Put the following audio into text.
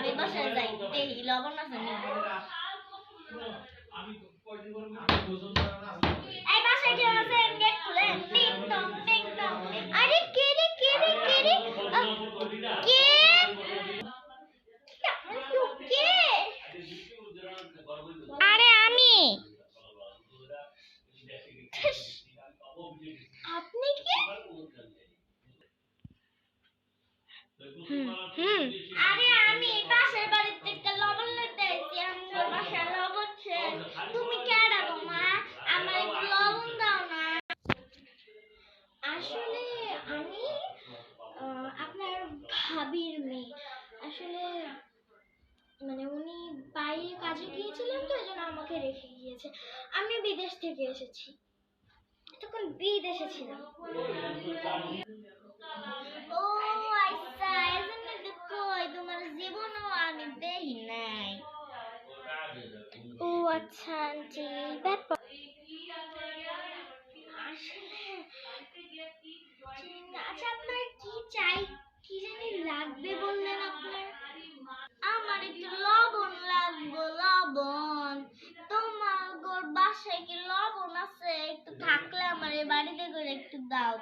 ভাবি বাসায় যাই দেখি লবণ আছে নাকি। এই বাসায় কেউ আছে? গেট খুলেন। টিং টং টিং টং। আরে কে রে কে রে কে রে? কে? কে? আরে আমি। আপনি কি? আরে আমি পাশের বাড়ি থেকে লবণ লইতে আইছি। আমার বাসায় লবণ শেষ। তুমি কেডা গো মা? আমার একটু লবণ দাও না। আসলে আমি আপনার ভাবির মেয়ে। আসলে মানে উনি বাইরে কাজে গিয়েছিলেন তো, এজন্য আমাকে রেখে গিয়েছে। আমি বিদেশ থেকে এসেছি, তখন বিদেশে ছিলাম। ও আচ্ছা, এজন্য তো কই তোমার জীবনও আমি দেই নাই। ও আচ্ছা আন্টি, ব্যাপার আসলে আচ্ছা আপনার কি চাই, কি জানি লাগবে বললেন আপনার? আমার একটু লবণ লাগবে, লবণ। তোমার বাসায় কি লবণ আছে? একটু থাকলে আমার এই বাড়িতে করে একটু দাও।